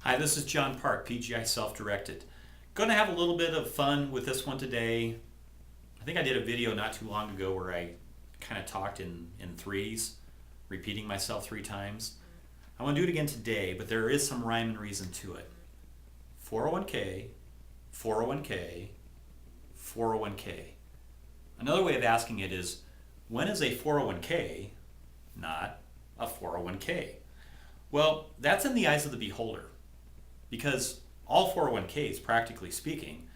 Hi, this is John Park, PGI Self-Directed. Going to have a little bit of fun with this one today. I think I did a video not too long ago where I kind of talked in threes, repeating myself 3 times. I want to do it again today, but there is some rhyme and reason to it. 401k, 401k, 401k. Another way of asking it is, when is a 401k not a 401k? Well, that's in the eyes of the beholder, because all 401ks, practically speaking,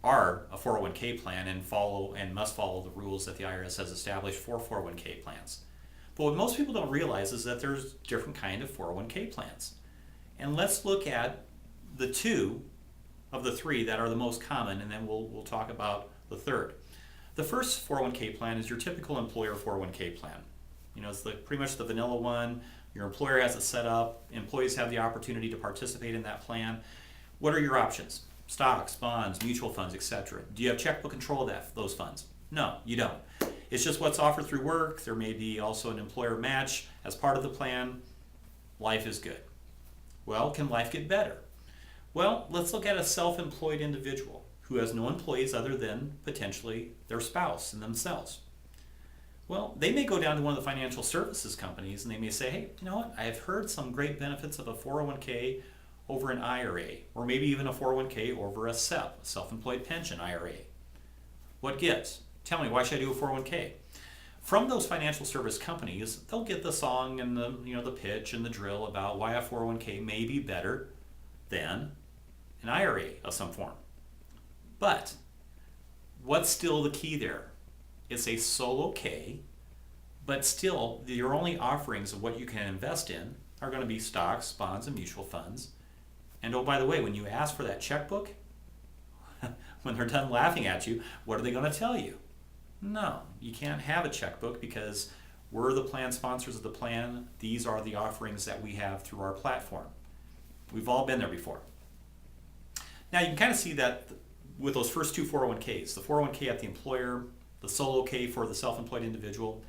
are a 401k plan and must follow the rules that the IRS has established for 401k plans. But what most people don't realize is that there's different kind of 401k plans. And let's look at the 2 of the 3 that are the most common, and then we'll talk about the third. The first 401k plan is your typical employer 401k plan. You know, it's pretty much the vanilla one. Your employer has it set up. Employees have the opportunity to participate in that plan. What are your options? Stocks, bonds, mutual funds, etc. Do you have checkbook control of those funds? No, you don't. It's just what's offered through work. There may be also an employer match as part of the plan. Life is good. Well, can life get better? Well, let's look at a self-employed individual who has no employees other than potentially their spouse and themselves. Well, they may go down to one of the financial services companies and they may say, hey, you know what, I've heard some great benefits of a 401k over an IRA, or maybe even a 401k over a SEP, a self-employed pension IRA. What gives? Tell me, why should I do a 401k? From those financial service companies, they'll get the song and the pitch and the drill about why a 401k may be better than an IRA of some form. But what's still the key there? It's a solo K, but still your only offerings of what you can invest in are going to be stocks, bonds, and mutual funds. And oh, by the way, when you ask for that checkbook, when they're done laughing at you, what are they going to tell you? No, you can't have a checkbook because we're the plan sponsors of the plan. These are the offerings that we have through our platform. We've all been there before. Now you can kind of see that with those first 2 401ks, the 401k at the employer, the solo K for the self-employed individual,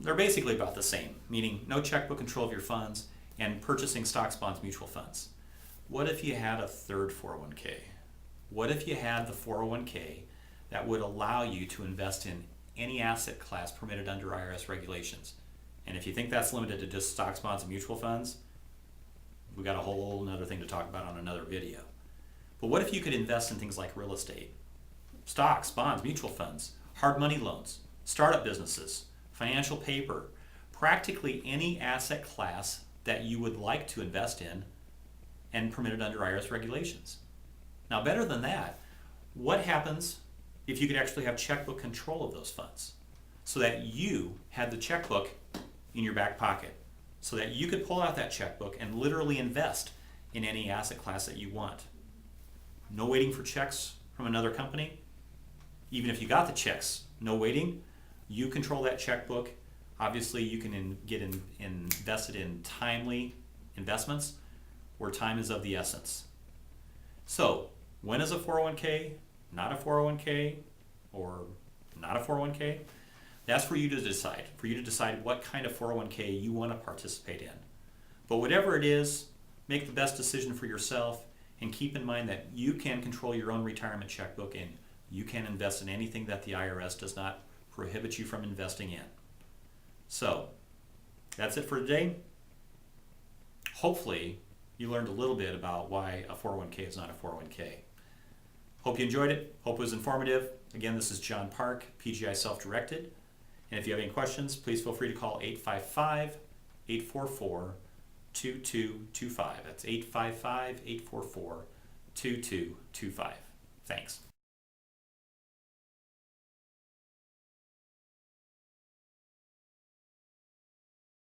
they're basically about the same, meaning no checkbook control of your funds and purchasing stocks, bonds, mutual funds. What if you had a third 401k? What if you had the 401k that would allow you to invest in any asset class permitted under IRS regulations? And if you think that's limited to just stocks, bonds, and mutual funds, we've got a whole other thing to talk about on another video. But what if you could invest in things like real estate, stocks, bonds, mutual funds, hard money loans, startup businesses, financial paper, practically any asset class that you would like to invest in and permitted under IRS regulations? Now, better than that, what happens if you could actually have checkbook control of those funds so that you had the checkbook in your back pocket, so that you could pull out that checkbook and literally invest in any asset class that you want? No waiting for checks from another company. Even if you got the checks, no waiting. You control that checkbook. Obviously, you can get invested in timely investments where time is of the essence. So, when is a 401k not a 401k or not a 401k? That's for you to decide what kind of 401k you want to participate in. But whatever it is, make the best decision for yourself and keep in mind that you can control your own retirement checkbook and you can invest in anything that the IRS does not prohibit you from investing in. So, that's it for today. Hopefully, you learned a little bit about why a 401k is not a 401k. Hope you enjoyed it. Hope it was informative. Again, this is John Park, PGI Self-Directed. And if you have any questions, please feel free to call 855-844-2225. That's 855-844-2225. Thanks.